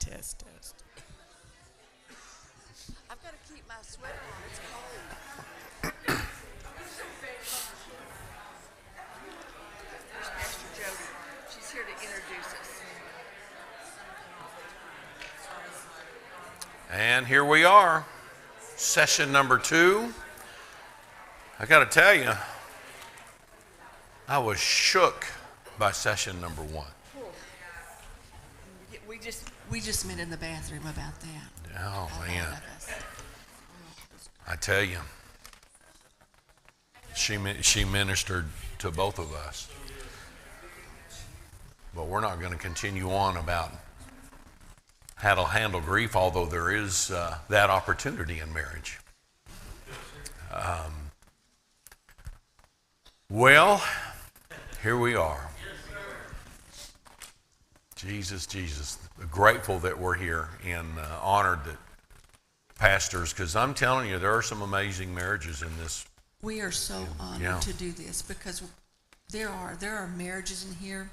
Test. I've got to keep my sweater on. It's cold. There's Pastor Jody. She's here to introduce us. And here we are, session number 2. I got to tell you, I was shook by session number 1. We just met in the bathroom about that. Oh, man. All of us. I tell you, she ministered to both of us. But we're not going to continue on about how to handle grief, although there is that opportunity in marriage. Well, here we are. Jesus. Grateful that we're here and honored that pastors, because I'm telling you, there are some amazing marriages in this. We are so honored to do this because there are marriages in here.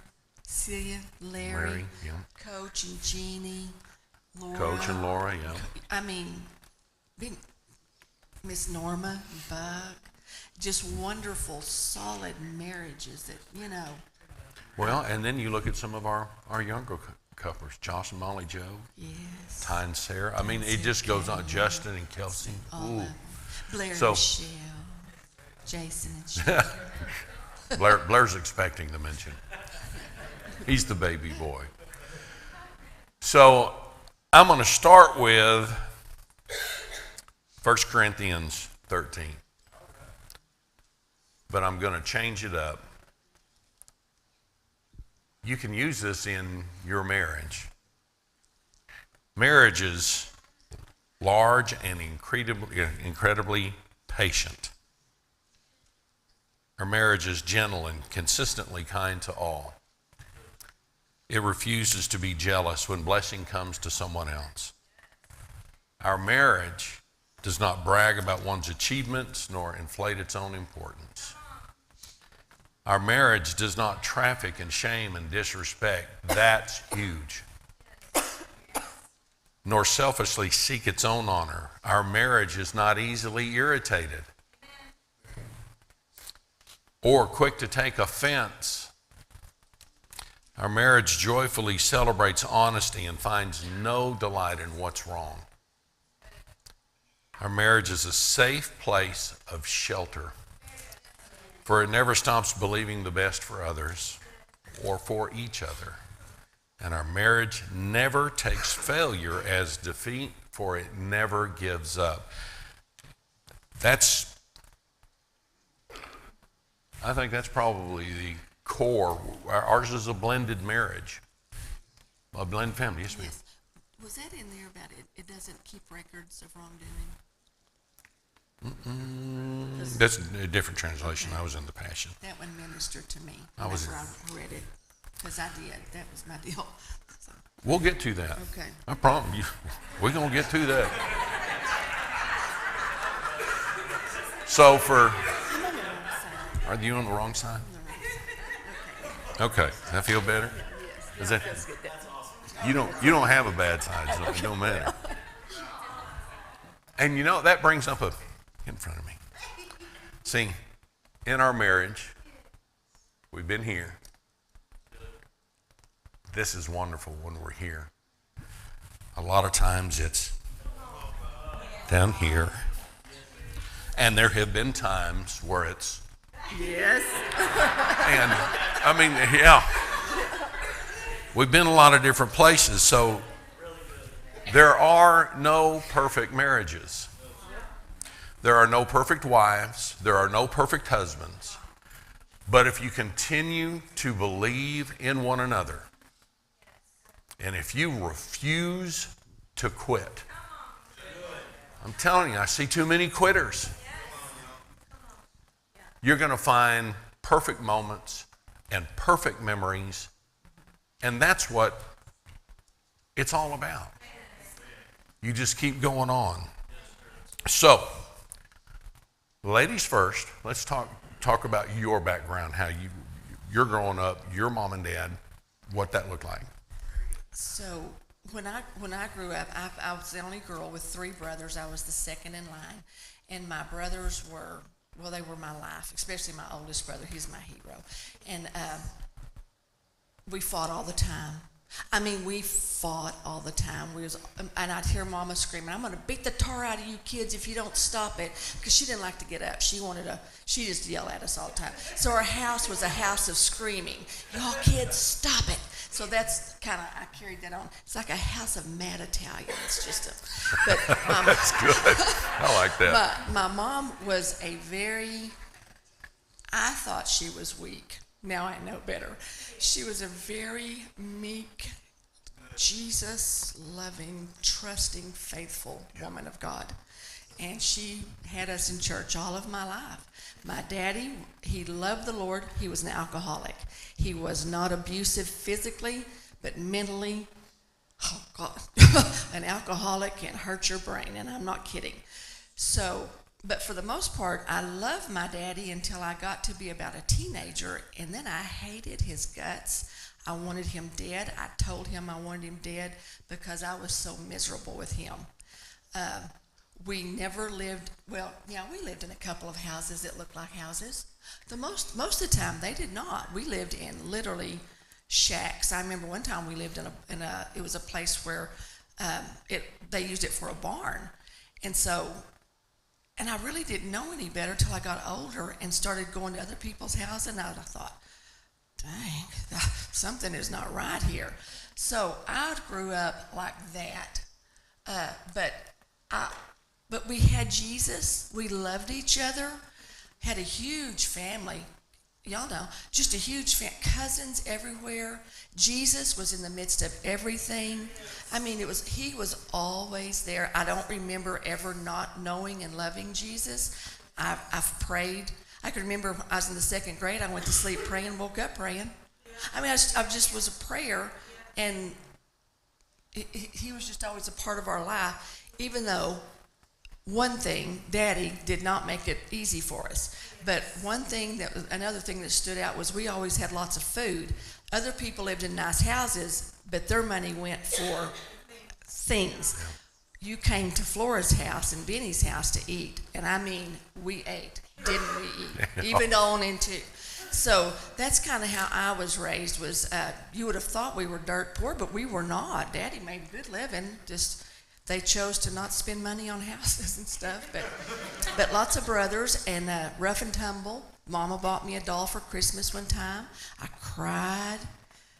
Celia, Larry, Coach and Jeannie, Laura. Coach and Laura, yeah. I mean, Miss Norma, Buck, just wonderful, solid marriages that, you know. Well, and then you look at some of our younger couples, Josh and Molly Joe. Yes. Ty and Sarah. I mean, it just goes on. Justin and Kelsey. All of them. Blair and So- Michelle, Jason and Sharon. Blair's expecting the mention. He's the baby boy. So I'm going to start with 1 Corinthians 13. But I'm going to change it up. You can use this in your marriage. Marriage is large and incredibly patient. Our marriage is gentle and consistently kind to all. It refuses to be jealous when blessing comes to someone else. Our marriage does not brag about one's achievements nor inflate its own importance. Our marriage does not traffic in shame and disrespect. That's huge. Nor selfishly seek its own honor. Our marriage is not easily irritated or quick to take offense. Our marriage joyfully celebrates honesty and finds no delight in what's wrong. Our marriage is a safe place of shelter, for it never stops believing the best for others or for each other. And our marriage never takes failure as defeat, for it never gives up. I think that's probably the core. Ours is a blended marriage, a blended family. Yes, ma'am. Yes. Was that in there about it doesn't keep records of wrongdoing? That's a different translation. I was in the Passion. That one ministered to me. I was- whenever I read it, because I did. That was my deal. So, We'll get to that. okay. I promise you, we're going to get to that. So I'm on the wrong side. are you on the wrong side? I'm on the wrong side. Okay, I feel better. Yes. Is that, you don't have a bad side, so it don't matter. And you know, that brings up in front of me. See, in our marriage, we've been here. This is wonderful when we're here. A lot of times it's down here. And there have been times where it's, Yes. and I mean, yeah. We've been a lot of different places, so there are no perfect marriages. There are no perfect wives. There are no perfect husbands. But if you continue to believe in one another, and if you refuse to quit, I'm telling you, I see too many quitters. You're going to find perfect moments and perfect memories, and that's what it's all about. You just keep going on. So, ladies first, let's talk about your background, how you're growing up, your mom and dad, what that looked like. So when I grew up, I was the only girl with three brothers. I was the second in line, and my brothers were, well, they were my life, especially my oldest brother. He's my hero, and we fought all the time. I mean, we fought all the time. And I'd hear Mama screaming, "I'm going to beat the tar out of you kids if you don't stop it," because she didn't like to get up. She just yelled at us all the time. So our house was a house of screaming. "Y'all kids, stop it!" So that's kind of, I carried that on. It's like a house of mad Italians. But that's good. I like that. My mom was I thought she was weak. Now I know better. She was a very meek, Jesus-loving, trusting, faithful woman of God. And she had us in church all of my life. My daddy, he loved the Lord. He was an alcoholic. He was not abusive physically, but mentally. Oh, God. An alcoholic can hurt your brain, and I'm not kidding. But for the most part, I loved my daddy until I got to be about a teenager, and then I hated his guts. I wanted him dead. I told him I wanted him dead because I was so miserable with him. We never lived, we lived in a couple of houses that looked like houses. Most of the time, they did not. We lived in literally shacks. I remember one time we lived it was a place where they used it for a barn. And I really didn't know any better till I got older and started going to other people's houses, and I thought, dang, something is not right here. So I grew up like that. But we had Jesus. We loved each other. Had a huge family. Y'all know, just a huge cousins everywhere. Jesus was in the midst of everything. I mean, he was always there. I don't remember ever not knowing and loving Jesus. I've prayed. I can remember I was in the second grade. I went to sleep praying, woke up praying. I mean, I just was a prayer, and he was just always a part of our life, even though one thing, Daddy did not make it easy for us. But another thing that stood out was we always had lots of food. Other people lived in nice houses, but their money went for things. You came to Flora's house and Benny's house to eat, and I mean, we ate, didn't we eat? Even on into. So that's kind of how I was raised. You would have thought we were dirt poor, but we were not. Daddy made a good living. They chose to not spend money on houses and stuff, but lots of brothers and rough and tumble. Mama bought me a doll for Christmas one time. I cried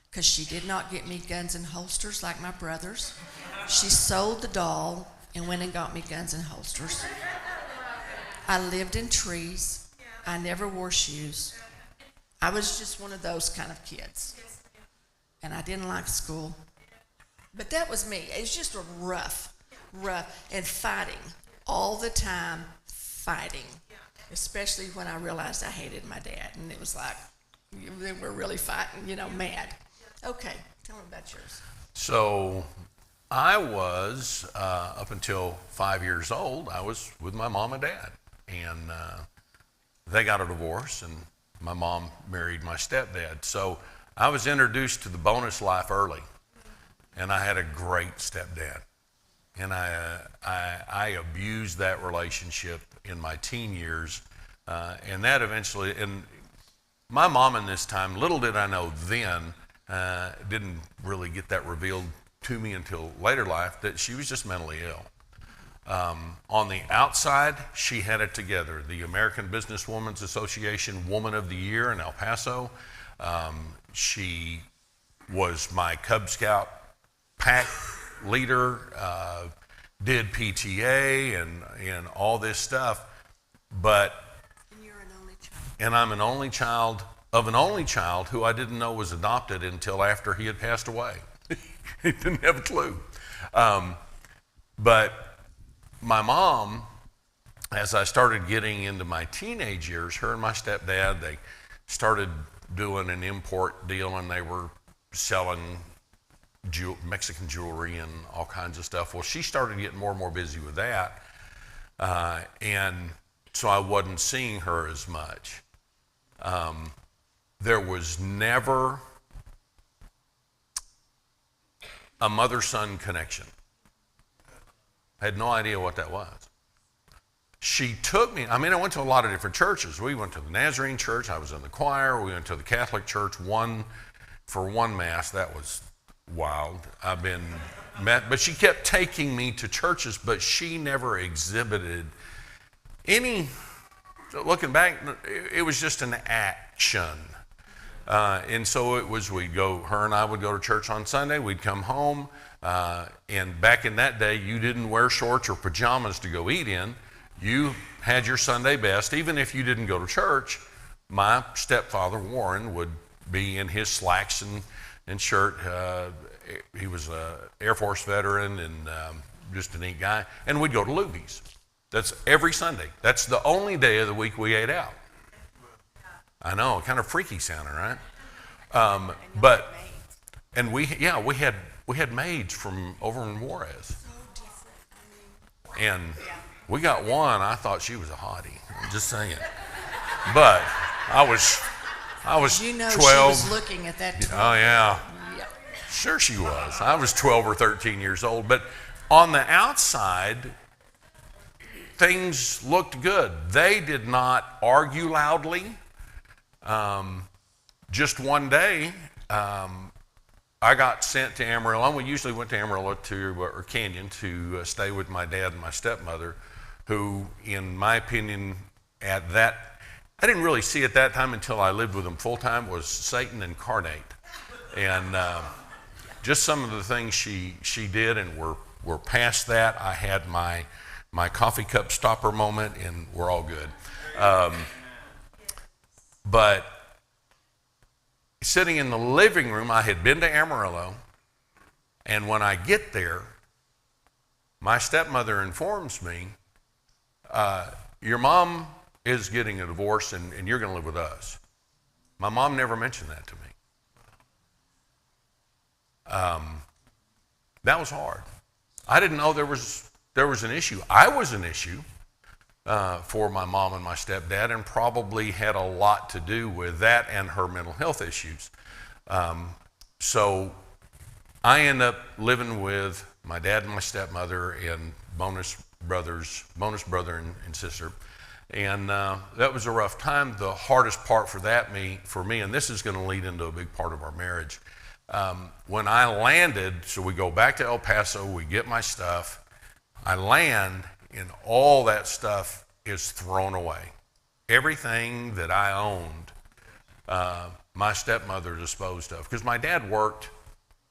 because she did not get me guns and holsters like my brothers. She sold the doll and went and got me guns and holsters. I lived in trees. I never wore shoes. I was just one of those kind of kids. And I didn't like school. But that was me. It was just rough, and fighting all the time, especially when I realized I hated my dad, and it was like, we're really fighting, mad. Okay, tell me about yours. So I was, up until 5 years old, I was with my mom and dad, and they got a divorce, and my mom married my stepdad. So I was introduced to the bonus life early. And I had a great stepdad, and I abused that relationship in my teen years, and that eventually, and my mom in this time, little did I know then, didn't really get that revealed to me until later life, that she was just mentally ill. On the outside, she had it together. The American Businesswomen's Association Woman of the Year in El Paso. She was my Cub Scout pack leader, did PTA and all this stuff, and you're an only child. And I'm an only child of an only child who I didn't know was adopted until after he had passed away. He didn't have a clue. But my mom, as I started getting into my teenage years, her and my stepdad, they started doing an import deal, and they were selling Mexican jewelry and all kinds of stuff. Well, she started getting more and more busy with that, and so I wasn't seeing her as much. There was never a mother-son connection. I had no idea what that was. She took me, I went to a lot of different churches. We went to the Nazarene church. I was in the choir. We went to the Catholic church for one Mass. That was wild. But she kept taking me to churches, but she never exhibited any, looking back, it was just an action. And so it was, her and I would go to church on Sunday, we'd come home, and back in that day, you didn't wear shorts or pajamas to go eat in. You had your Sunday best. Even if you didn't go to church, my stepfather, Warren, would be in his slacks and shirt. He was an Air Force veteran and just a neat guy. And we'd go to Luby's. That's every Sunday. That's the only day of the week we ate out. I know, kind of freaky sounding, right? And we had maids from over in Juarez. And we got one, I thought she was a hottie. I'm just saying. But I was 12. She was looking at that time. Oh, yeah. Sure she was. I was 12 or 13 years old. But on the outside, things looked good. They did not argue loudly. Just one day, I got sent to Amarillo. We usually went to Amarillo or Canyon to stay with my dad and my stepmother, who, in my opinion, I didn't really see at that time until I lived with them full time, was Satan incarnate. And just some of the things she did, and we're past that. I had my coffee cup stopper moment, and we're all good. But sitting in the living room, I had been to Amarillo, and when I get there, my stepmother informs me, your mom is getting a divorce and you're going to live with us. My mom never mentioned that to me. That was hard. I didn't know there was an issue. I was an issue for my mom and my stepdad, and probably had a lot to do with that and her mental health issues. So I end up living with my dad and my stepmother and bonus brother and sister. And that was a rough time. The hardest part for me, and this is going to lead into a big part of our marriage. When I landed, so we go back to El Paso, we get my stuff, I land, and all that stuff is thrown away. Everything that I owned, my stepmother disposed of. Because my dad worked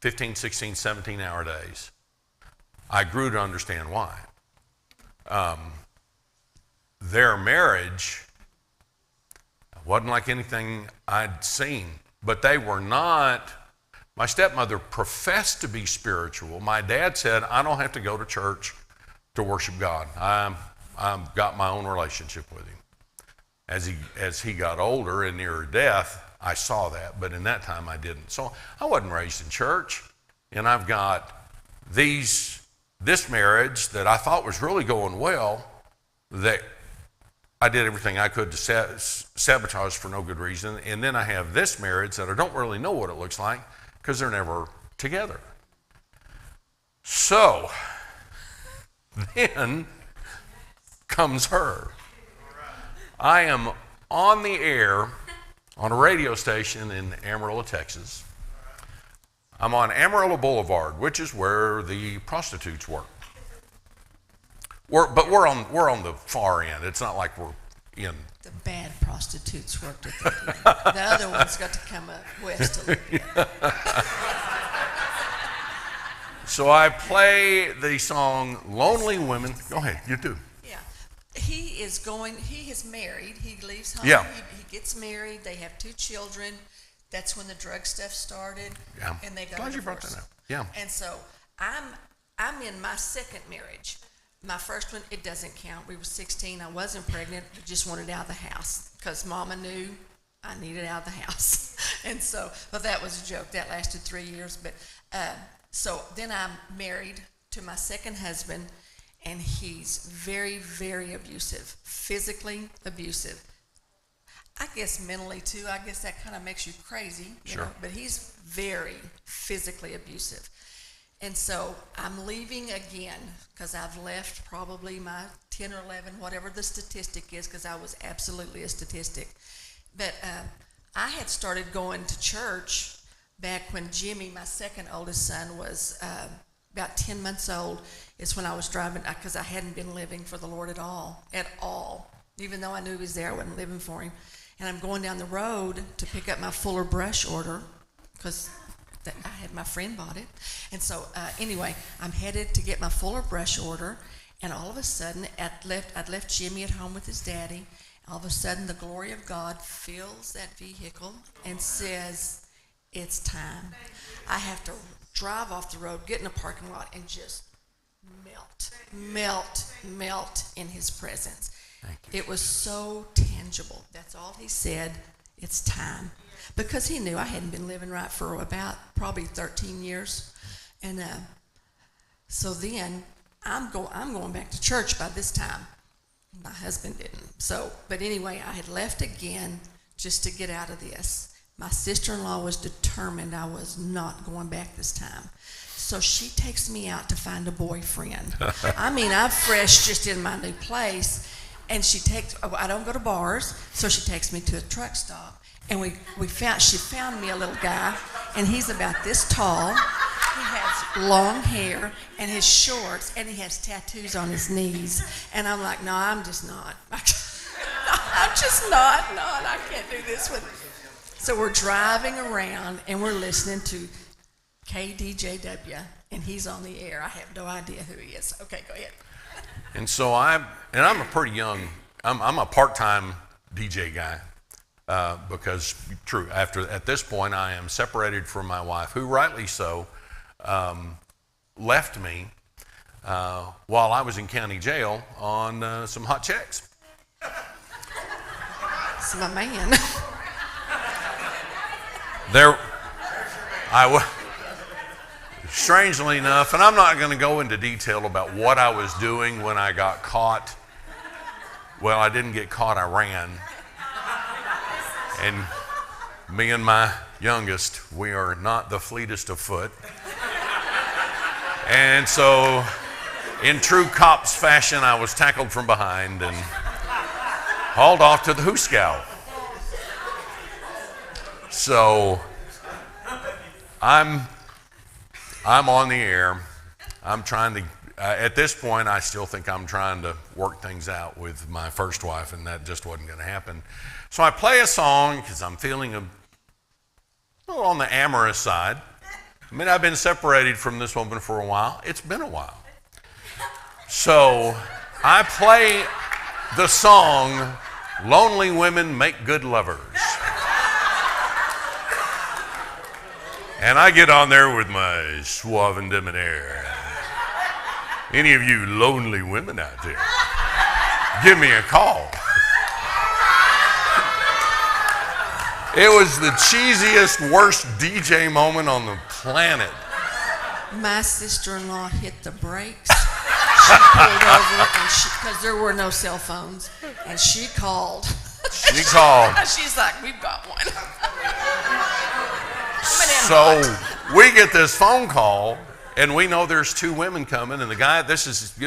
15, 16, 17-hour days. I grew to understand why. Their marriage wasn't like anything I'd seen, but they were not. My stepmother professed to be spiritual. My dad said, I don't have to go to church to worship God. I've got my own relationship with him. As he got older and nearer death, I saw that, but in that time I didn't. So I wasn't raised in church, and I've got this marriage that I thought was really going well, that I did everything I could to sabotage for no good reason, and then I have this marriage that I don't really know what it looks like because they're never together. So then comes her. I am on the air on a radio station in Amarillo, Texas. I'm on Amarillo Boulevard, which is where the prostitutes work. But we're on the far end. It's not like we're in. The bad prostitutes worked at the end. The other ones got to come up west a little bit. So I play the song "Lonely Women." Go ahead, you do. Yeah, he is married. He leaves home. Yeah. He gets married. They have 2 children. That's when the drug stuff started. Yeah. And they got Glad a you brought divorce. that up. Yeah. And so I'm in my second marriage. My first one, it doesn't count. We were 16. I wasn't pregnant. I just wanted out of the house because Mama knew I needed out of the house. And so, but that was a joke. That lasted 3 years. But so then I'm married to my second husband, and he's very, very abusive, physically abusive. I guess mentally too. I guess that kind of makes you crazy. You Sure. know? But he's very physically abusive. And so I'm leaving again because I've left probably my 10 or 11, whatever the statistic is, because I was absolutely a statistic. But I had started going to church back when Jimmy, my second oldest son, was about 10 months old. Is when I was driving, because I hadn't been living for the Lord at all. Even though I knew he was there, I wasn't living for him. And I'm going down the road to pick up my Fuller brush order because I had my friend bought it. And so anyway, I'm headed to get my Fuller brush order, and all of a sudden, I'd left Jimmy at home with his daddy. All of a sudden, the glory of God fills that vehicle and says, it's time. I have to drive off the road, get in a parking lot, and just melt in his presence. It was so tangible. That's all he said. It's time. Because he knew I hadn't been living right for about probably 13 years. And so then I'm going back to church by this time. My husband didn't. But anyway, I had left again just to get out of this. My sister-in-law was determined I was not going back this time. So she takes me out to find a boyfriend. I mean, I'm fresh just in my new place. And she I don't go to bars, so she takes me to a truck stop. And she found me a little guy, and he's about this tall. He has long hair and his shorts, and he has tattoos on his knees. And I'm like, no, I'm just not. I'm just not. I can't do this with him. So we're driving around, and we're listening to KDJW, and he's on the air. I have no idea who he is. Okay, go ahead. And so I'm a pretty young, I'm a part-time DJ guy. Because at this point I am separated from my wife, who rightly so left me while I was in county jail on some hot checks. It's my man. Strangely enough, and I'm not going to go into detail about what I was doing when I got caught. Well, I didn't get caught, I ran. And me and my youngest, we are not the fleetest of foot. And so, in true cops fashion, I was tackled from behind and hauled off to the hoosegow. So, I'm on the air. I'm trying to, at this point, I still think I'm trying to work things out with my first wife, and that just wasn't going to happen. So I play a song because I'm feeling a little on the amorous side. I mean, I've been separated from this woman for a while. It's been a while. So I play the song, Lonely Women Make Good Lovers. And I get on there with my suave and debonair. Any of you lonely women out there, give me a call. It was the cheesiest, worst DJ moment on the planet. My sister-in-law hit the brakes. She pulled over, because there were no cell phones, and she called. She's like, we've got one. So we get this phone call, and we know there's two women coming, and the guy,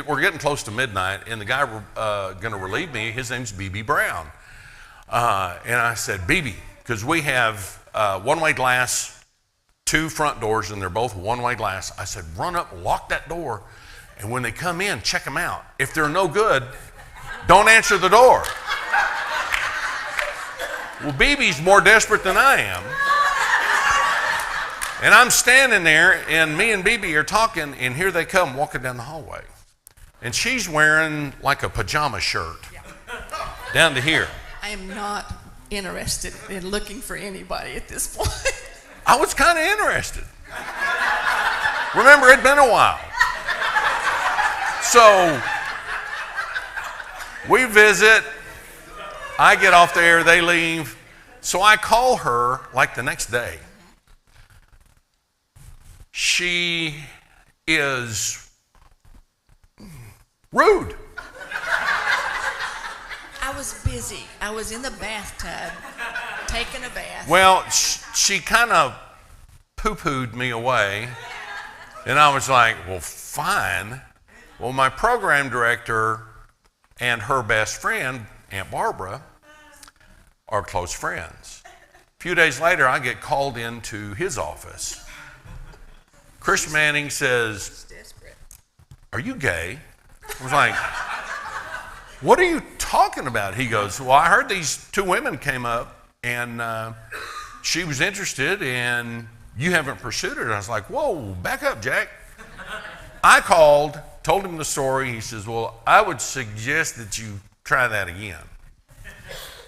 we're getting close to midnight, and the guy going to relieve me, his name's B.B. Brown. And I said, B.B., because we have one-way glass, two front doors, and they're both one-way glass. I said, run up, lock that door, and when they come in, check them out. If they're no good, don't answer the door. Well, BB's more desperate than I am. And I'm standing there, and me and BB are talking, and here they come walking down the hallway. And she's wearing like a pajama shirt down to here. I am not interested in looking for anybody at this point. I was kind of interested. Remember, it'd been a while. So we visit. I get off the air, they leave. So I call her like the next day. She is rude. I was busy. I was in the bathtub taking a bath. Well, she kind of poo-pooed me away And I was like, well, fine. Well, my program director and her best friend, Aunt Barbara, are close friends. A few days later, I get called into his office. Chris Manning says, are you gay? I was like, what are you talking about? He goes, well, I heard these two women came up and she was interested and you haven't pursued her. And I was like, whoa, back up, Jack. I called, told him the story. He says, well, I would suggest that you try that again.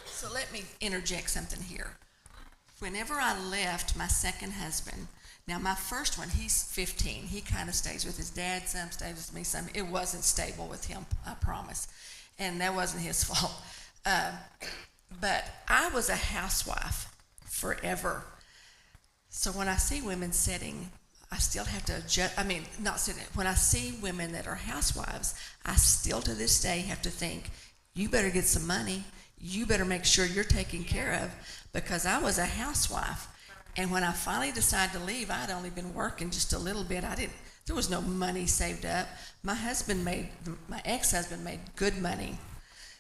So let me interject something here. Whenever I left my second husband, now my first one, he's 15. He kind of stays with his dad, some stays with me, some. It wasn't stable with him, I promise. And that wasn't his fault. But I was a housewife forever. So when I see women sitting, I still have to adjust. I mean, not sitting. When I see women that are housewives, I still to this day have to think, you better get some money. You better make sure you're taken care of, because I was a housewife. And when I finally decided to leave, I'd only been working just a little bit. There was no money saved up. My ex-husband made good money.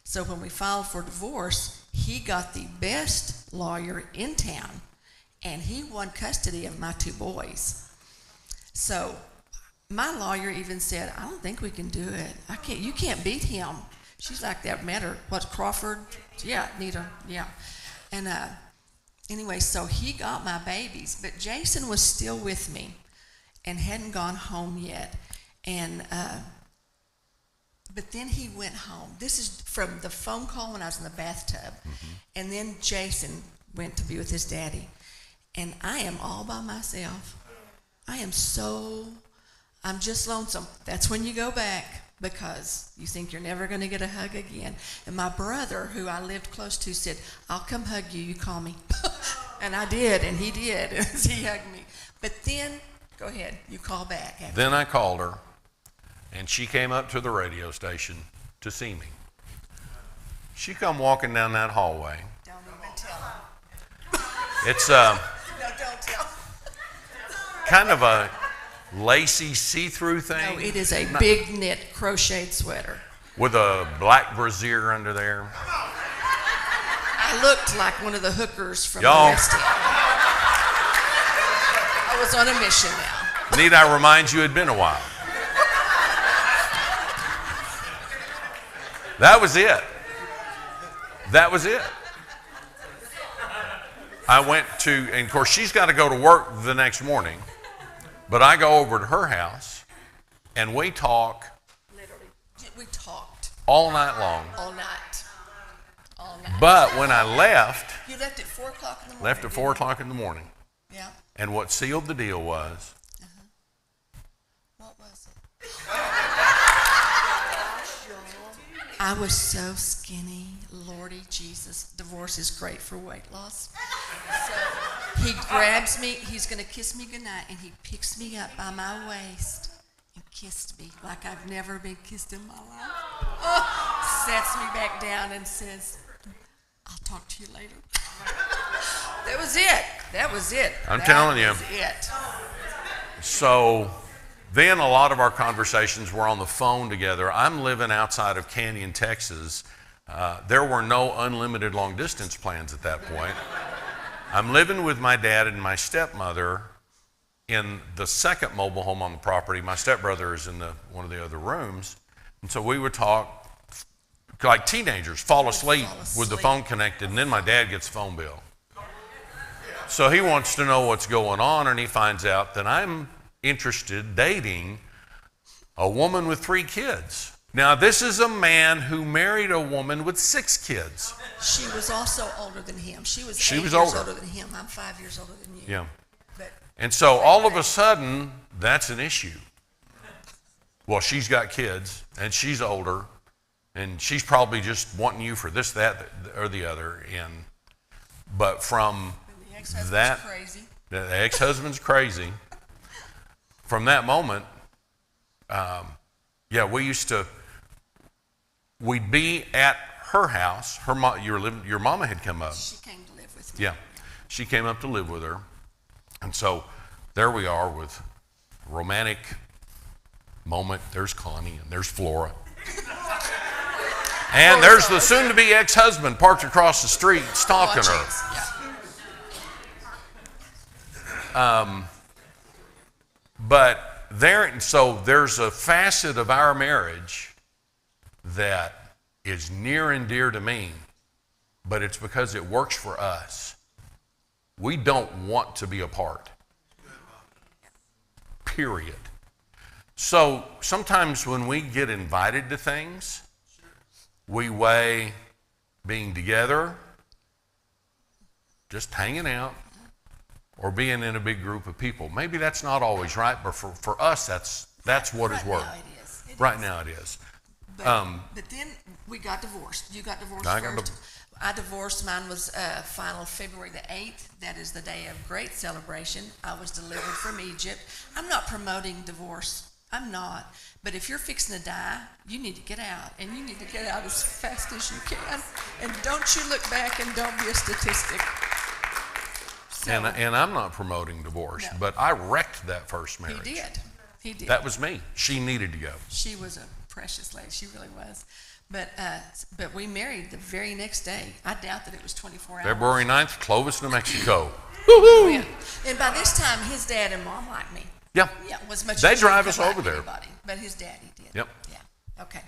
So when we filed for divorce, he got the best lawyer in town, and he won custody of my two boys. So my lawyer even said, I don't think we can do it. You can't beat him. She's like, that matter. What, Crawford? Yeah, Nita, yeah. And anyway, so he got my babies, but Jason was still with me and hadn't gone home yet. And but then he went home. This is from the phone call when I was in the bathtub. Mm-hmm. And then Jason went to be with his daddy. And I am all by myself. I'm just lonesome. That's when you go back, because you think you're never going to get a hug again. And my brother, who I lived close to, said, I'll come hug you, you call me. And I did, and he did. He hugged me. But then, go ahead, you call back. Then I called her, and she came up to the radio station to see me. She come walking down that hallway. Don't even tell him. It's no, don't tell. Kind of a lacy see-through thing. No, it is a big knit crocheted sweater. With a black brassiere under there. I looked like one of the hookers from the Y'all. West End. I was on a mission now. Need I remind you, it had been a while. That was it. That was it. I went to, and of course she's got to go to work the next morning, but I go over to her house and we talk. Literally, we talked. All night long. All night. All night. But when I left. You left at 4 o'clock in the morning. Left at 4 o'clock in the morning. Yeah. And what sealed the deal was. What was it? I was so skinny. Lordy Jesus, divorce is great for weight loss. So he grabs me, he's going to kiss me goodnight, and he picks me up by my waist and kissed me like I've never been kissed in my life. Oh, sets me back down and says, I'll talk to you later. That was it. That was it. I'm telling you. That was it. So then a lot of our conversations were on the phone together. I'm living outside of Canyon, Texas. There were no unlimited long distance plans at that point. I'm living with my dad and my stepmother in the second mobile home on the property. My stepbrother is in one of the other rooms. And so we would talk like teenagers, fall asleep with the phone connected, and then my dad gets a phone bill. So he wants to know what's going on, and he finds out that I'm interested dating a woman with 3 kids. Now, this is a man who married a woman with 6 kids. She was also older than him. She was 8 years older than him. I'm 5 years older than you. Yeah. But and so all of a sudden, that's an issue. Well, she's got kids, and she's older, and she's probably just wanting you for this, that, or the other. But from that, crazy. The ex-husband's crazy. From that moment, we'd be at her house. Your mama had come up. She came to live with me. Yeah, she came up to live with her. And so there we are with romantic moment. There's Connie and there's Flora. And there's the soon-to-be ex-husband parked across the street stalking her. But there's a facet of our marriage that is near and dear to me, but it's because it works for us. We don't want to be apart. Period. So sometimes when we get invited to things, we weigh being together, just hanging out, or being in a big group of people. Maybe that's not always right, but for us, that's what is work. Right now it is. But then we got divorced. You got divorced first. I divorced. Mine was final February the 8th. That is the day of great celebration. I was delivered from Egypt. I'm not promoting divorce. I'm not. But if you're fixing to die, you need to get out. And you need to get out as fast as you can. And don't you look back and don't be a statistic. So, and I'm not promoting divorce, no. But I wrecked that first marriage. He did. That was me. She needed to go. She was a precious lady. She really was. But we married the very next day. I doubt that it was 24 hours. February 9th, Clovis, New Mexico. Woo-hoo! Yeah. And by this time, his dad and mom liked me. Yeah. Yeah, was much. They drive us over there. Anybody, but his daddy did. Yep. Yeah. Okay.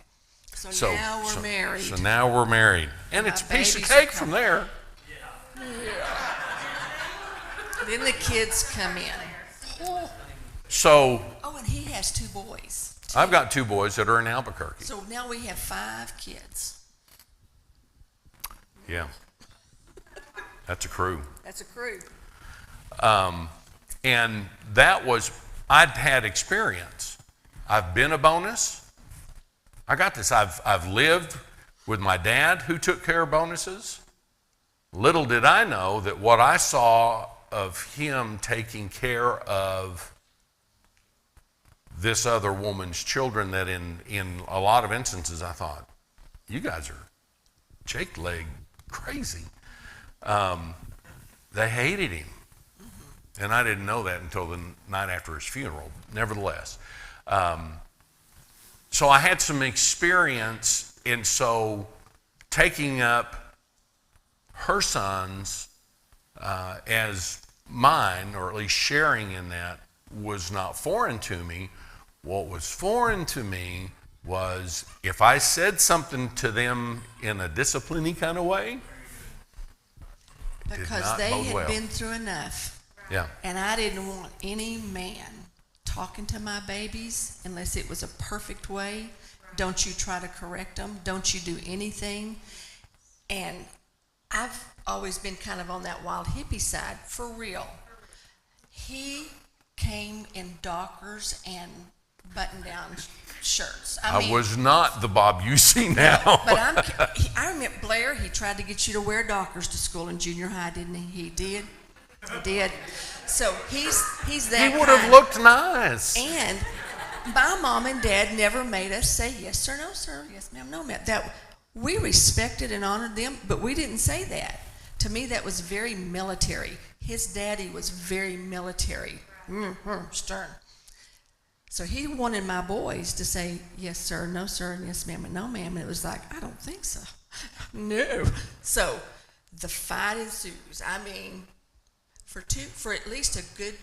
So now we're married. So now we're married, and it's a piece of cake from there. Yeah. Then the kids come in. And he has 2 boys. I've got 2 boys that are in Albuquerque. So now we have 5 kids. Yeah. That's a crew. And I'd had experience. I've been a bonus. I got this. I've lived with my dad who took care of bonuses. Little did I know that what I saw of him taking care of this other woman's children, that in a lot of instances I thought, you guys are Jake leg crazy. They hated him. And I didn't know that until the night after his funeral. Nevertheless. So I had some experience, and so taking up her sons as mine, or at least sharing in that, was not foreign to me. What was foreign to me was if I said something to them in a disciplining kind of way, because they had been through enough. Yeah. And I didn't want any man talking to my babies unless it was a perfect way. Don't you try to correct them. Don't you do anything. And I've always been kind of on that wild hippie side, for real. He came in Dockers and button-down shirts. I was not the Bob you see now. But I remember Blair, he tried to get you to wear Dockers to school in junior high, didn't he? He did. So he's that. He would have looked nice. And my mom and dad never made us say yes sir, no sir, yes ma'am, no ma'am. That we respected and honored them, but we didn't say that. To me, that was very military. His daddy was very military, stern. So he wanted my boys to say yes sir, no sir, and yes ma'am, and no ma'am. And it was like, I don't think so. No. So the fight ensues. I mean, for at least a good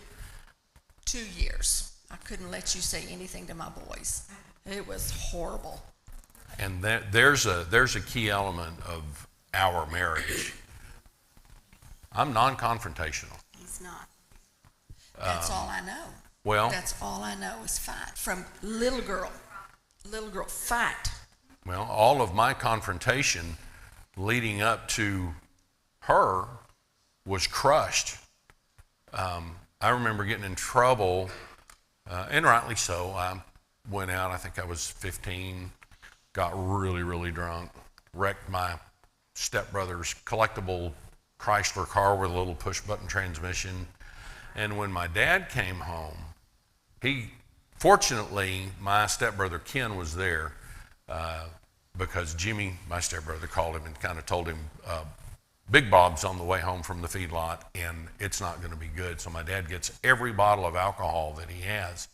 2 years, I couldn't let you say anything to my boys. It was horrible. And there's a key element of our marriage. I'm non-confrontational. He's not. That's all I know. Well, that's all I know is fight. From little girl, fight. Well, all of my confrontation leading up to her was crushed. I remember getting in trouble, and rightly so. I went out, I think I was 15, got really, really drunk, wrecked my stepbrother's collectible Chrysler car with a little push-button transmission. And when my dad came home, fortunately, my stepbrother Ken was there, because Jimmy, my stepbrother, called him and kind of told him, Big Bob's on the way home from the feedlot, and it's not going to be good. So my dad gets every bottle of alcohol that he has.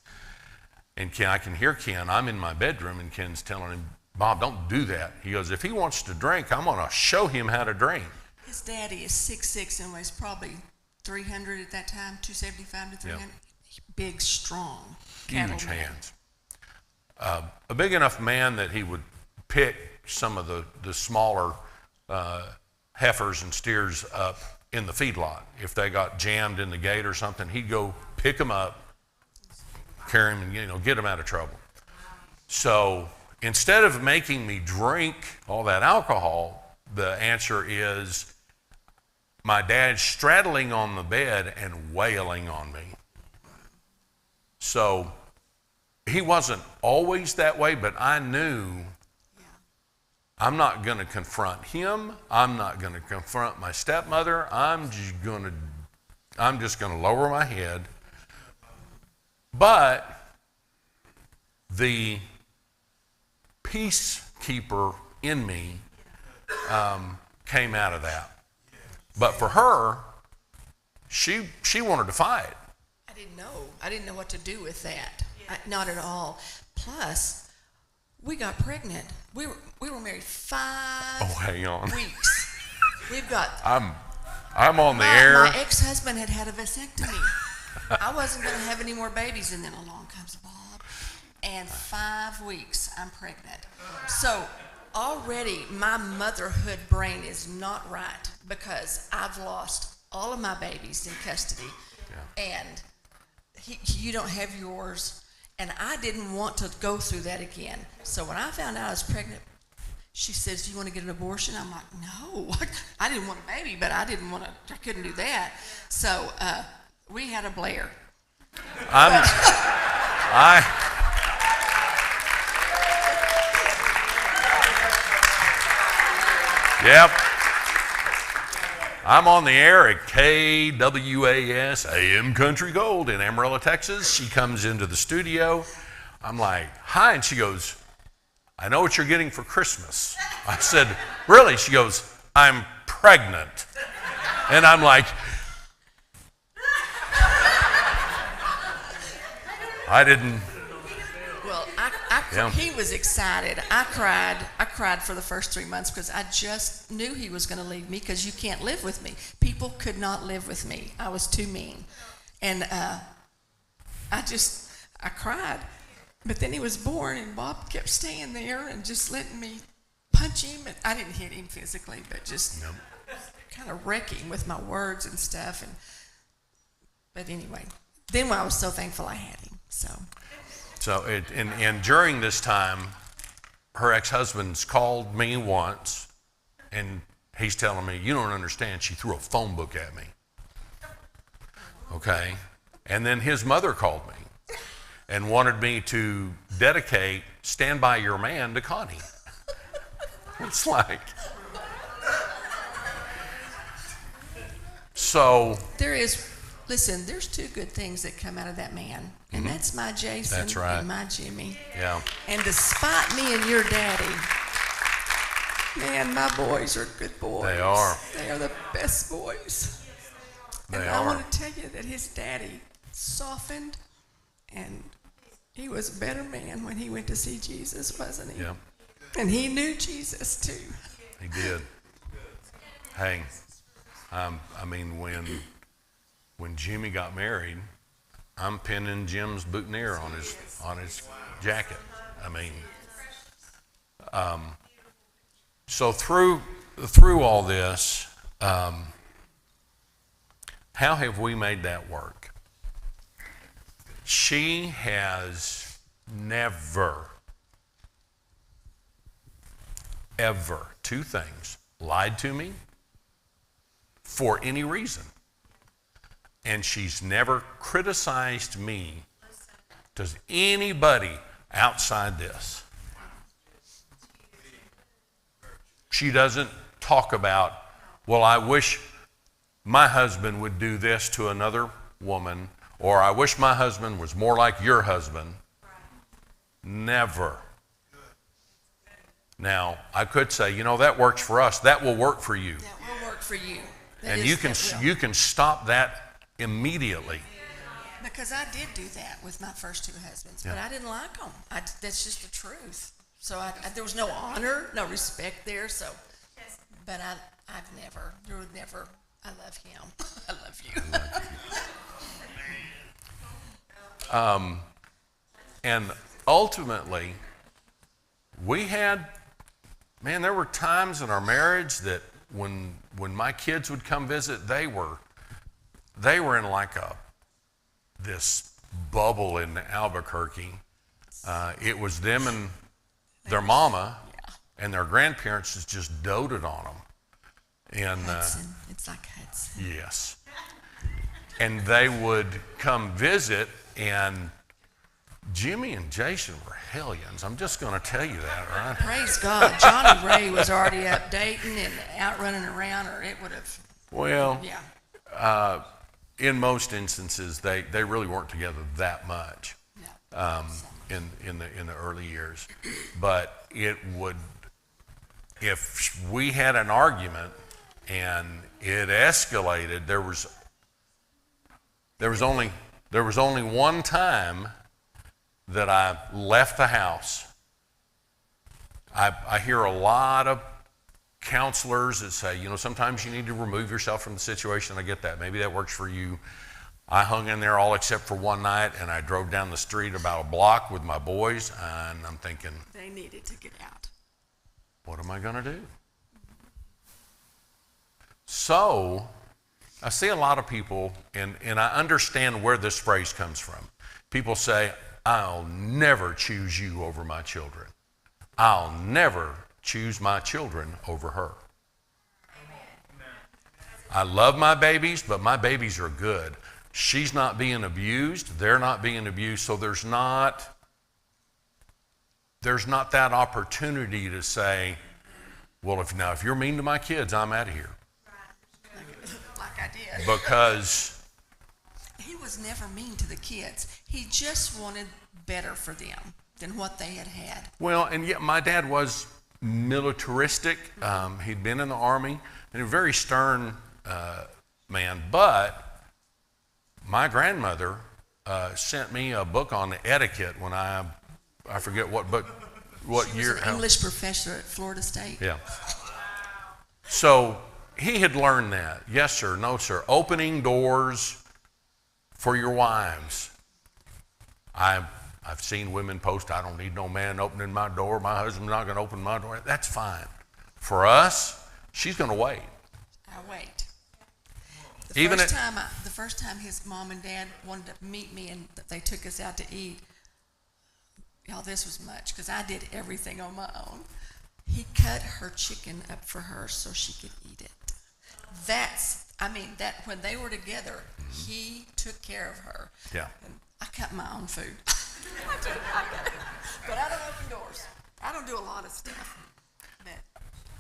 And I can hear Ken. I'm in my bedroom, and Ken's telling him, Bob, don't do that. He goes, if he wants to drink, I'm going to show him how to drink. His daddy is 6'6" and weighs probably 300 at that time, 275 to 300. Yep. Big, strong. Huge hands. A big enough man that he would pick some of the smaller heifers and steers up in the feedlot. If they got jammed in the gate or something, he'd go pick them up, carry them, and get them out of trouble. So instead of making me drink all that alcohol, the answer is my dad straddling on the bed and wailing on me. So he wasn't always that way, but I knew I'm not going to confront him. I'm not going to confront my stepmother. I'm just going to lower my head. But the peacekeeper in me came out of that. But for her, she wanted to fight. I didn't know what to do with that. Not at all. Plus, we got pregnant. We were married 5 hang on. weeks. We've got. I'm on the air. My ex-husband had a vasectomy. I wasn't going to have any more babies, and then along comes Bob. And 5 weeks, I'm pregnant. So already my motherhood brain is not right because I've lost all of my babies in custody, and you don't have yours. And I didn't want to go through that again. So when I found out I was pregnant, she says, "Do you want to get an abortion?" I'm like, "No, I didn't want a baby, but I couldn't do that." So we had a Blair. Yep. I'm on the air at KWAS AM Country Gold in Amarillo, Texas. She comes into the studio. I'm like, "Hi," and she goes, "I know what you're getting for Christmas." I said, "Really?" She goes, "I'm pregnant." And I'm like, I didn't. Well, he was excited. I cried for the first 3 months because I just knew he was going to leave me because you can't live with me. People could not live with me. I was too mean. And I cried. But then he was born, and Bob kept staying there and just letting me punch him. And I didn't hit him physically, but just kind of wreck him with my words and stuff. But anyway, then I was so thankful I had him. So and during this time, her ex-husband's called me once, and he's telling me, "You don't understand, she threw a phone book at me." Okay? And then his mother called me and wanted me to dedicate "Stand By Your Man" to Connie. It's like... So... Listen, there's 2 good things that come out of that man, and that's my Jason and my Jimmy. Yeah. And despite me and your daddy, man, my boys are good boys. They are. They are the best boys. I want to tell you that his daddy softened, and he was a better man when he went to see Jesus, wasn't he? Yeah. And he knew Jesus too. He did. Hey, I mean, when Jimmy got married, I'm pinning Jim's boutonniere on his jacket. I mean, so through all this, how have we made that work? She has never, ever, 2 things: lied to me for any reason. And she's never criticized me to anybody outside this. She doesn't talk about, "Well, I wish my husband would do this to another woman," or "I wish my husband was more like your husband." Never. Now, I could say, "That works for us. That will work for you." That will work work for you. And you can stop that immediately. Because I did do that with my first two husbands, but I didn't like them. That's just the truth. So there was no honor, no respect there. So, but I love him. I love you. And ultimately, there were times in our marriage that when my kids would come visit, they were in like this bubble in Albuquerque. It was them and their mama, and their grandparents just doted on them. And Hudson. It's like Hudson. Yes. And they would come visit, and Jimmy and Jason were hellions. I'm just going to tell you that, right? Praise God. Johnny Ray was already up dating and out running around, or it would have. Well, in most instances, they really weren't together that much in the early years. But if we had an argument and it escalated, there was only one time that I left the house. I hear a lot of counselors that say, sometimes you need to remove yourself from the situation. I get that. Maybe that works for you. I hung in there all except for one night, and I drove down the street about a block with my boys, and I'm thinking, they needed to get out. What am I going to do? So I see a lot of people, and I understand where this phrase comes from. People say, I'll never choose you over my children. I'll never choose my children over her. Amen. I love my babies, but my babies are good. She's not being abused. They're not being abused. So there's not that opportunity to say, well, if you're mean to my kids, I'm out of here. Like I did. Because he was never mean to the kids. He just wanted better for them than what they had had. Well, and yet my dad was militaristic. He'd been in the Army, and a very stern man. But my grandmother sent me a book on etiquette when I forget what book, what she year. Was an English professor at Florida State. Yeah. So he had learned that. Yes, sir. No, sir. Opening doors for your wives. I've seen women post, I don't need no man opening my door. My husband's not going to open my door. That's fine. For us, she's going to wait. I wait. The first time his mom and dad wanted to meet me and they took us out to eat, y'all, this was much because I did everything on my own. He cut her chicken up for her so she could eat it. That when they were together, he took care of her. Yeah. And I cut my own food. But I don't open doors. I don't do a lot of stuff.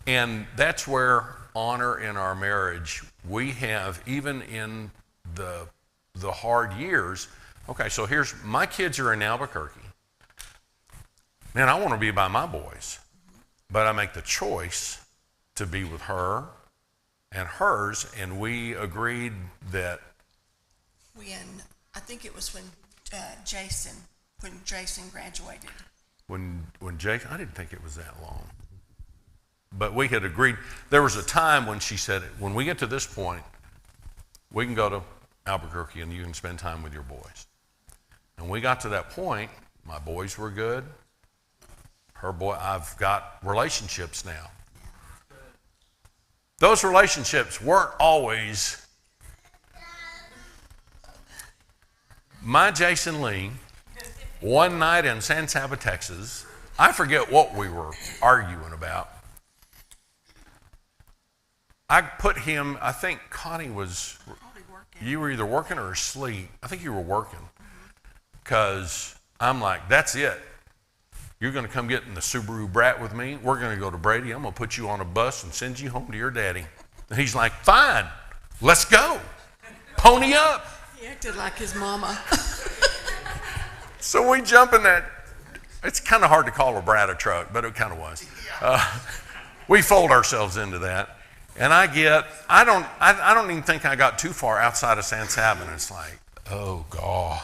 And that's where honor in our marriage, we have, even in the hard years. Okay, so here's, my kids are in Albuquerque. Man, I want to be by my boys. But I make the choice to be with her and hers, and we agreed that. I think it was when Jason graduated. When Jason, I didn't think it was that long. But we had agreed. There was a time when she said, when we get to this point, we can go to Albuquerque and you can spend time with your boys. And we got to that point, my boys were good. I've got relationships now. Those relationships weren't always. My Jason Lee, one night in San Saba, Texas, I forget what we were arguing about. I put him, I think Connie was, you were either working or asleep. I think you were working. Because I'm like, that's it. You're going to come get in the Subaru Brat with me. We're going to go to Brady. I'm going to put you on a bus and send you home to your daddy. And he's like, fine, let's go. Pony up. He acted like his mama. So we jump in that. It's kind of hard to call a Brat a truck, but it kind of was. We fold ourselves into that. And I don't even think I got too far outside of San Sabin. It's like, oh God.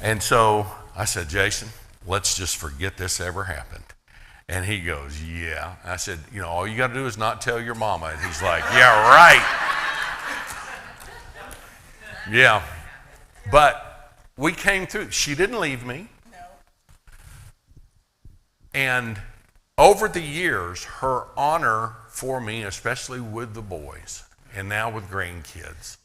And so I said, Jason, let's just forget this ever happened. And he goes, yeah. I said, all you got to do is not tell your mama. And he's like, yeah, right. Yeah. But we came through. She didn't leave me. No. And over the years, her honor for me, especially with the boys and now with grandkids,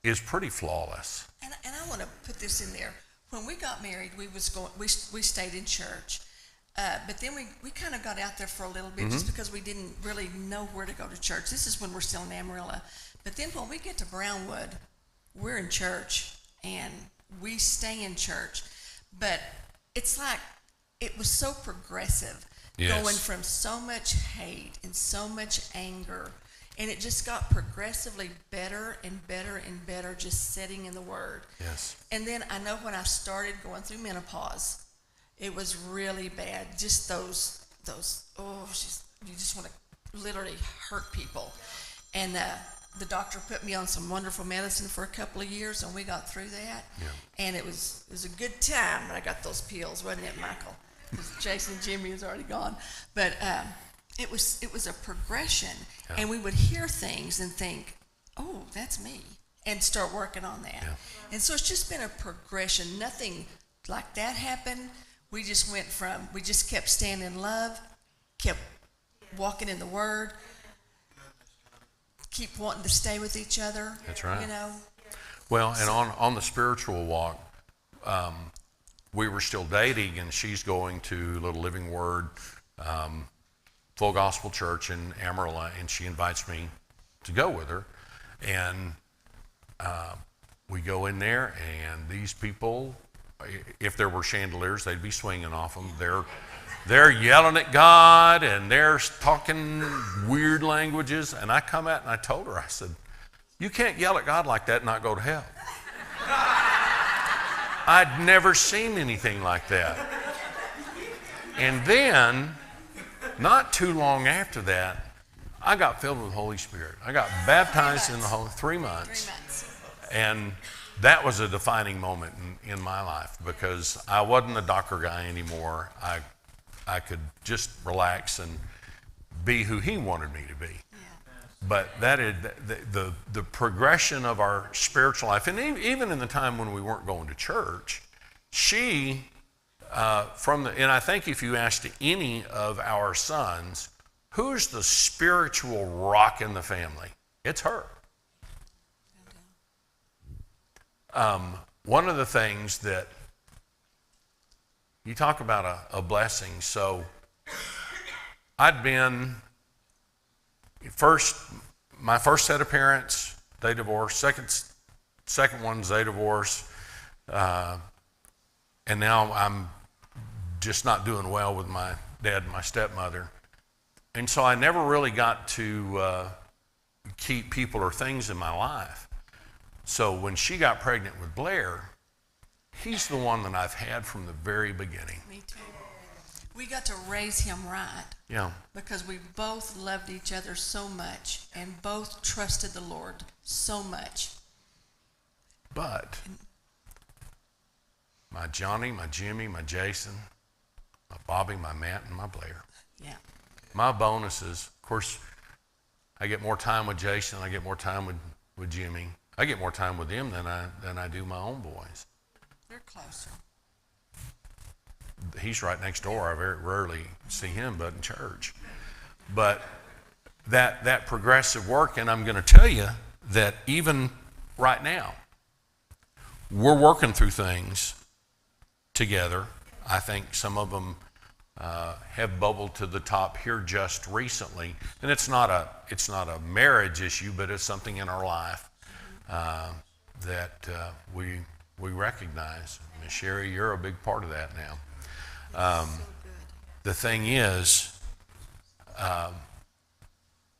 is pretty flawless. And I want to put this in there. When we got married, we stayed in church. But then we kind of got out there for a little bit just because we didn't really know where to go to church. This is when we're still in Amarillo. But then when we get to Brownwood, we're in church and we stay in church. But it's like it was so progressive, going from so much hate and so much anger. And it just got progressively better and better and better just sitting in the Word. Yes. And then I know when I started going through menopause, it was really bad. Just those you just want to literally hurt people. And the doctor put me on some wonderful medicine for a couple of years, and we got through that. Yeah. And it was a good time when I got those pills, wasn't it, Michael? Because Jason and Jimmy is already gone. But it was a progression, and we would hear things and think, oh, that's me, and start working on that. Yeah. And so it's just been a progression. Nothing like that happened. We just kept staying in love, kept walking in the Word, keep wanting to stay with each other. That's right. Well, and on the spiritual walk, we were still dating, and she's going to Little Living Word, Full Gospel Church in Amarillo, and she invites me to go with her. And we go in there, and these people, if there were chandeliers, they'd be swinging off them. They're yelling at God, and they're talking weird languages. And I come out and I told her, I said, you can't yell at God like that and not go to hell. I'd never seen anything like that. And then, not too long after that, I got filled with the Holy Spirit. I got baptized in the Holy 3 months. 3 months. And that was a defining moment in my life, because I wasn't a doctor guy anymore. I could just relax and be who he wanted me to be. Yeah. But that is the progression of our spiritual life, and even in the time when we weren't going to church, she and I think if you asked any of our sons, who's the spiritual rock in the family? It's her. One of the things that you talk about a blessing. So I'd been my first set of parents, they divorced. Second ones, they divorced. And now I'm just not doing well with my dad and my stepmother. And so I never really got to keep people or things in my life. So when she got pregnant with Blair, he's the one that I've had from the very beginning. Me too. We got to raise him right. Yeah. Because we both loved each other so much and both trusted the Lord so much. But my Johnny, my Jimmy, my Jason, my Bobby, my Matt, and my Blair. Yeah. My bonuses, of course, I get more time with Jason. I get more time with Jimmy. I get more time with them than I do my own boys. They're closer. He's right next door. I very rarely see him but in church. But that progressive work, and I'm going to tell you that even right now, we're working through things together. I think some of them have bubbled to the top here just recently, and it's not a marriage issue, but it's something in our life that we recognize. Miss Sherry, you're a big part of that now. The thing is,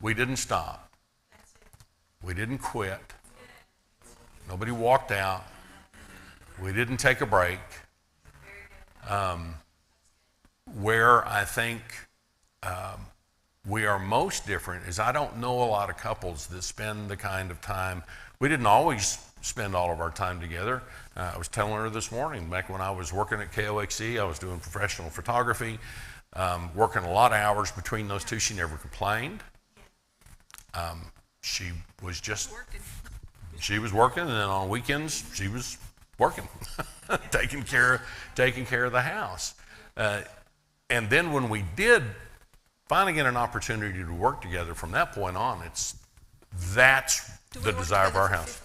we didn't stop. We didn't quit. Nobody walked out. We didn't take a break. Where I think we are most different is I don't know a lot of couples that spend the kind of time. We didn't always spend all of our time together. I was telling her this morning, back when I was working at KOXE, I was doing professional photography, working a lot of hours between those two. She never complained. She was just working. She was working, and then on weekends she was working, taking care of the house. And then when we did finally get an opportunity to work together, from that point on, that's the desire of our house.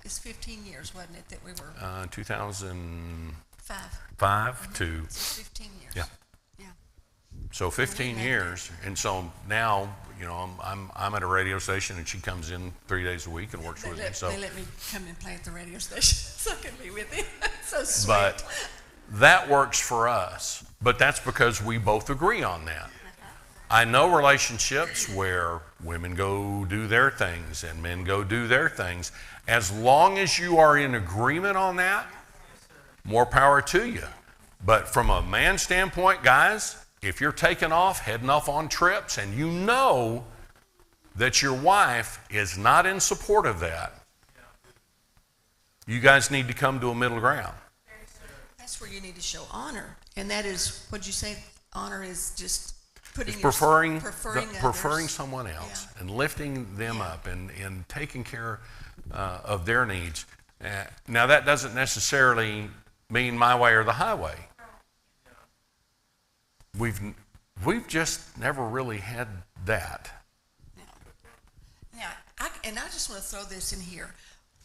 It's 15 years, wasn't it, that we were? 2005 to 15 years. Yeah. So 15 years, and so now, I'm at a radio station, and she comes in 3 days a week and works with me. So they let me come and play at the radio station, so I can be with him. So sweet. But that works for us. But that's because we both agree on that. I know relationships where women go do their things and men go do their things. As long as you are in agreement on that, more power to you. But from a man's standpoint, guys, if you're taking off, heading off on trips, and you know that your wife is not in support of that, you guys need to come to a middle ground. That's where you need to show honor. And that is, what'd you say? Honor is just preferring someone else, yeah, and lifting them up, and taking care of their needs. Now, that doesn't necessarily mean my way or the highway. We've just never really had that. Now, I just want to throw this in here.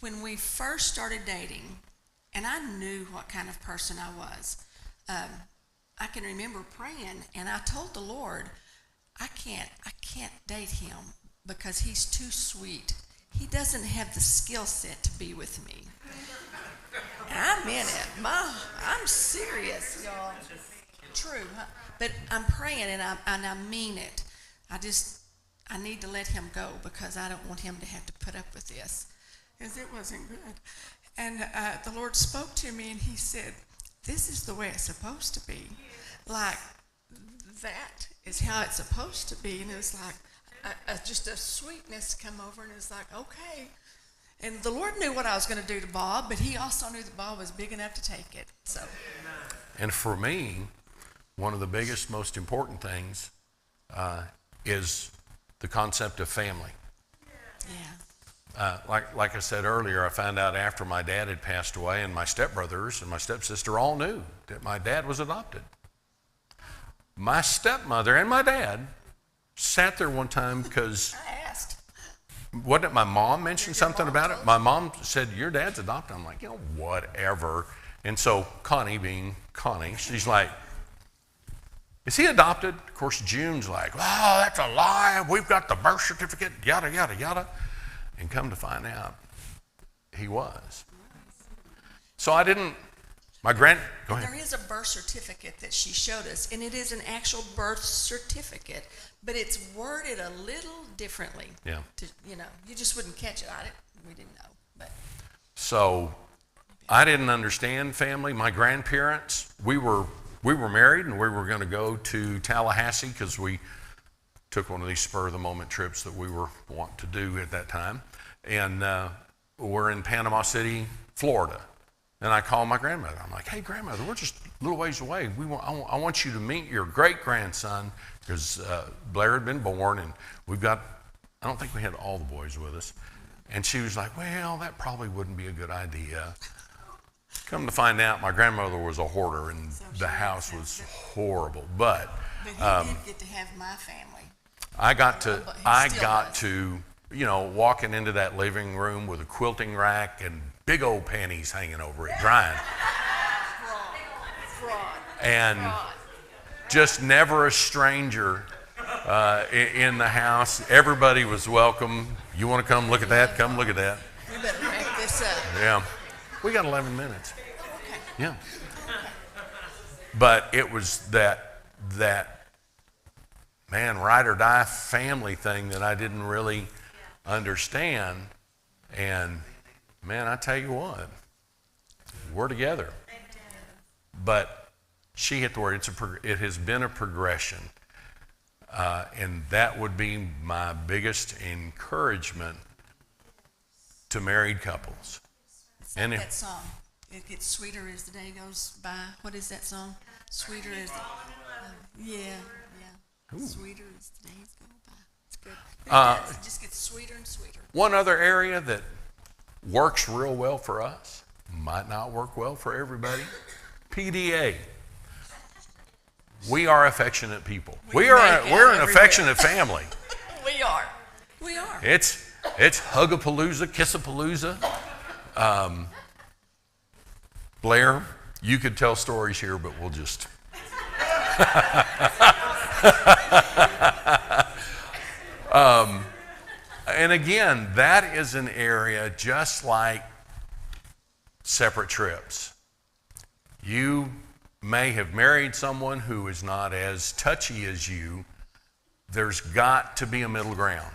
When we first started dating, and I knew what kind of person I was, I can remember praying, and I told the Lord, I can't date him because he's too sweet. He doesn't have the skill set to be with me. And I meant it. I'm serious, y'all. True, huh? But I'm praying, and I mean it. I need to let him go because I don't want him to have to put up with this, because it wasn't good. And the Lord spoke to me, and he said, this is the way it's supposed to be. Like, that is how it's supposed to be. And it was like just a sweetness come over, and it's like, okay. And the Lord knew what I was going to do to Bob, but he also knew that Bob was big enough to take it. So. And for me, one of the biggest, most important things is the concept of family. Yeah. Like I said earlier, I found out after my dad had passed away, and my stepbrothers and my stepsister all knew that my dad was adopted. My stepmother and my dad sat there one time because I asked. Wasn't it my mom mentioned something about it? My mom said, your dad's adopted. I'm like, whatever. And so Connie, being Connie, she's like, is he adopted? Of course, June's like, oh, that's a lie. We've got the birth certificate, yada, yada, yada. And come to find out, he was. So I didn't, go ahead. There is a birth certificate that she showed us, and it is an actual birth certificate, but it's worded a little differently. Yeah. You just wouldn't catch it. We didn't know. But. So I didn't understand family. My grandparents, we were married, and we were going to go to Tallahassee because we took one of these spur-of-the-moment trips that we were wanting to do at that time. And we're in Panama City, Florida. And I called my grandmother. I'm like, hey, grandmother, we're just a little ways away. I want you to meet your great-grandson, because Blair had been born, and I don't think we had all the boys with us. And she was like, well, that probably wouldn't be a good idea. Come to find out, my grandmother was a hoarder, and the house was horrible. But he did get to have my family. I got to, walking into that living room with a quilting rack and big old panties hanging over it, drying. And just never a stranger in the house. Everybody was welcome. You want to come look at that? Come look at that. We better wrap this up. Yeah. We got 11 minutes. Okay. Yeah. But it was that man, ride or die family thing that I didn't really understand. And man, I tell you what, we're together. But she hit the word. It has been a progression. And that would be my biggest encouragement to married couples. It's like that song. It gets sweeter as the day goes by. What is that song? Sweeter as the... yeah. Ooh. Sweeter as the days go by. It's good. It just gets sweeter and sweeter. One other area that works real well for us, might not work well for everybody, PDA. We are affectionate people. We're an affectionate family. We are. It's hug-a-palooza, kiss-a-palooza. Blair, you could tell stories here, but we'll just... and again, that is an area just like separate trips. You may have married someone who is not as touchy as you. There's got to be a middle ground.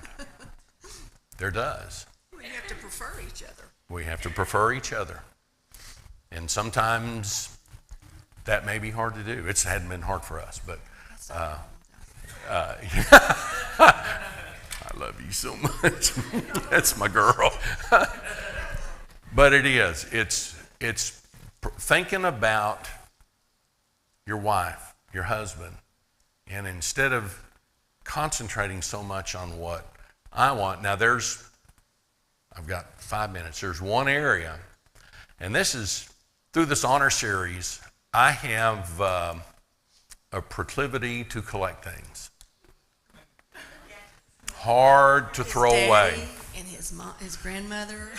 There does. We have to prefer each other. We have to prefer each other. And sometimes that may be hard to do. It hadn't been hard for us, but I love you so much. That's my girl. But it is. It's thinking about your wife, your husband, and instead of concentrating so much on what I want. Now I've got 5 minutes. There's one area, and this is through this honor series, I have a proclivity to collect things. Hard to throw away. And his grandmother.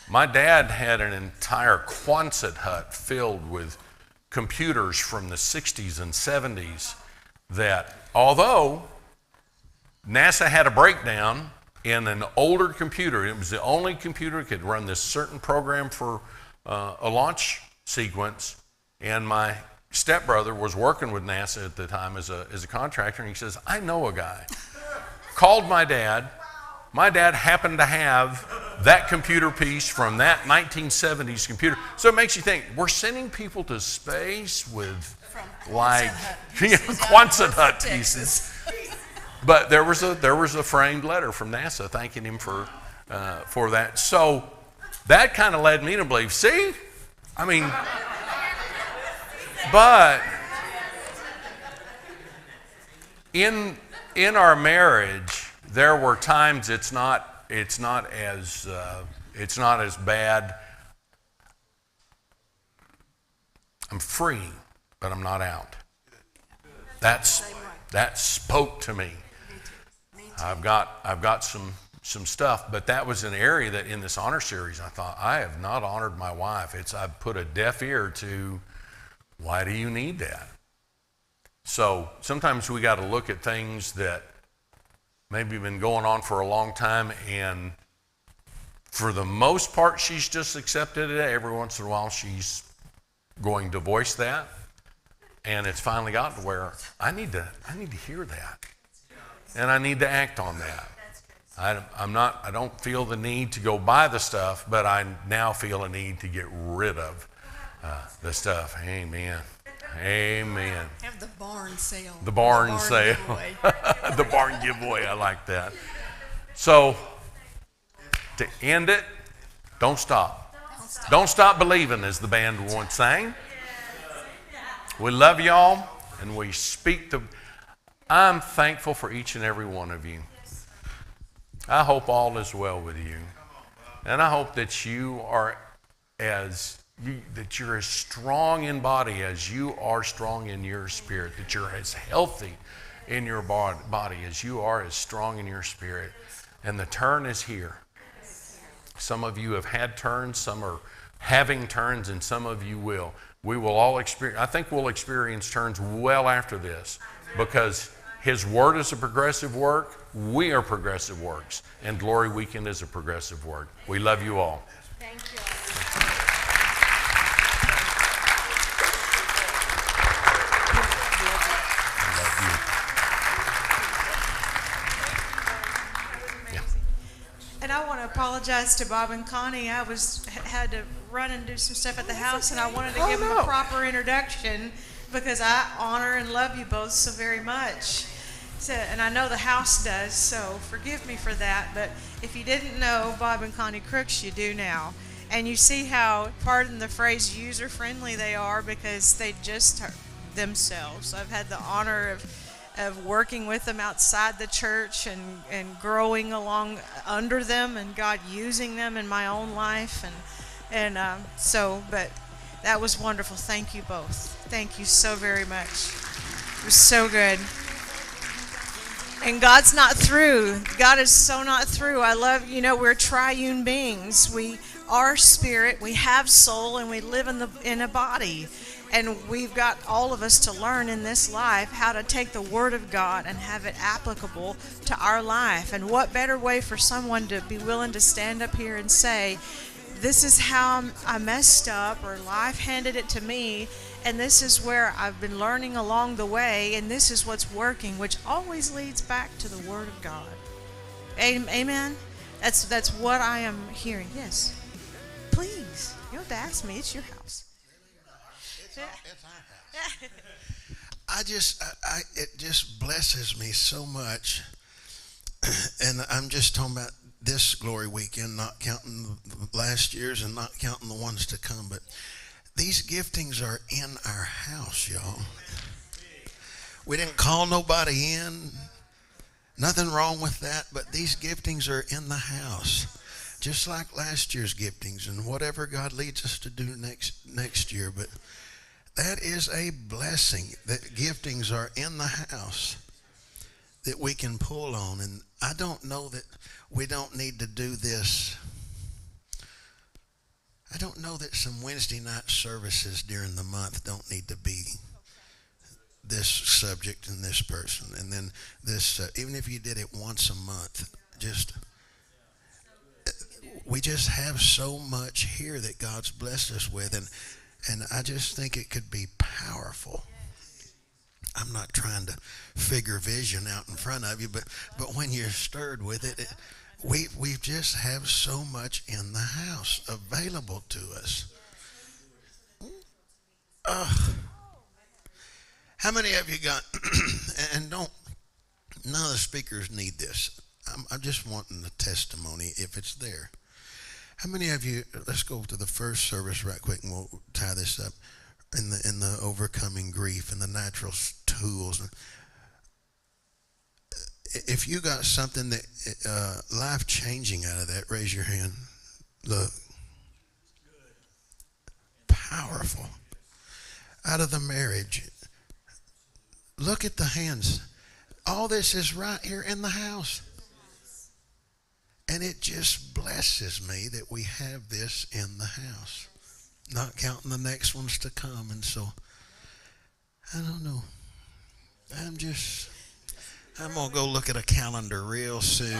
My dad had an entire Quonset hut filled with computers from the 60s and 70s that, although NASA had a breakdown in an older computer, it was the only computer that could run this certain program for a launch sequence, and my stepbrother was working with NASA at the time as a contractor, and he says, I know a guy. Called my dad. My dad happened to have that computer piece from that 1970s computer. So it makes you think, we're sending people to space with like Quonset hut pieces. But there was a framed letter from NASA thanking him for that. So that kind of led me to believe, see? I mean, but in our marriage, there were times it's not as bad. I'm free, but I'm not out. That spoke to me. I've got some stuff, but that was an area that in this honor series I thought, I have not honored my wife. I've put a deaf ear to, why do you need that? So sometimes we got to look at things that maybe been going on for a long time, and for the most part she's just accepted it. Every once in a while she's going to voice that, and it's finally gotten to where I need to hear that, and I need to act on that. I don't feel the need to go buy the stuff, but I now feel a need to get rid of the stuff. Amen. Amen. Have the barn sale. The barn sale. The barn giveaway. I like that. So, to end it, don't stop. Don't stop believing, as the band once sang. We love y'all, and we speak I'm thankful for each and every one of you. I hope all is well with you. And I hope that you're as strong in body as you are strong in your spirit, that you're as healthy in your body as you are as strong in your spirit. And the turn is here. Some of you have had turns, some are having turns, and some of you will. We will all experience, I think we'll experience turns well after this, because His Word is a progressive work. We are progressive works. And Glory Weekend is a progressive work. We love you all. Thank you. And I want to apologize to Bob and Connie. I had to run and do some stuff at the house, and I wanted to give them a proper introduction because I honor and love you both so very much. So, and I know the house does, so forgive me for that. But if you didn't know Bob and Connie Crooks, you do now. And you see how, pardon the phrase, user-friendly they are because they just are themselves. I've had the honor of working with them outside the church and growing along under them and God using them in my own life. But that was wonderful. Thank you both. Thank you so very much. It was so good. And God's not through. God is so not through. I love, we're triune beings. We are spirit, we have soul, and we live in a body. And we've got all of us to learn in this life how to take the Word of God and have it applicable to our life. And what better way for someone to be willing to stand up here and say, this is how I messed up, or life handed it to me, and this is where I've been learning along the way, and this is what's working, which always leads back to the Word of God. Amen? That's what I am hearing. Yes. Please. You don't have to ask me. It's your house. It's our house. It just blesses me so much. And I'm just talking about this Glory Weekend, not counting the last year's and not counting the ones to come, but these giftings are in our house, y'all. We didn't call nobody in. Nothing wrong with that, but these giftings are in the house. Just like last year's giftings and whatever God leads us to do next year. But that is a blessing that giftings are in the house that we can pull on. And I don't know that we don't need to do this. I don't know that some Wednesday night services during the month don't need to be this subject and this person. And then this, even if you did it once a month, we just have so much here that God's blessed us with. And I just think it could be powerful. I'm not trying to figure vision out in front of you, but when you're stirred with it, we just have so much in the house available to us. How many of you got, and none of the speakers need this. I'm just wanting the testimony if it's there. How many of you, let's go to the first service right quick and we'll tie this up, in the overcoming grief and the natural tools. If you got something that life-changing out of that, raise your hand. Look. Powerful. Out of the marriage. Look at the hands. All this is right here in the house. And it just blesses me that we have this in the house. Not counting the next ones to come. And so, I don't know. I'm going to go look at a calendar real soon.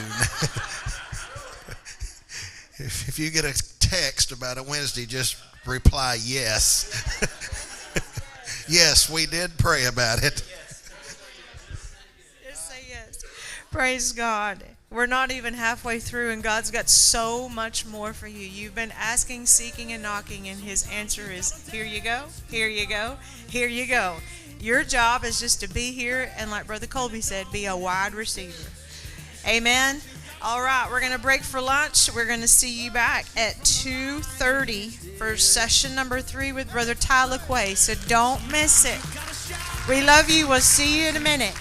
If you get a text about a Wednesday, just reply yes. Yes, we did pray about it. Just say yes. Praise God. We're not even halfway through, and God's got so much more for you. You've been asking, seeking, and knocking, and His answer is, here you go, here you go, here you go. Your job is just to be here, and like Brother Colby said, be a wide receiver. Amen? All right, we're going to break for lunch. We're going to see you back at 2:30 for session number 3 with Brother Tyler Quay, so don't miss it. We love you. We'll see you in a minute.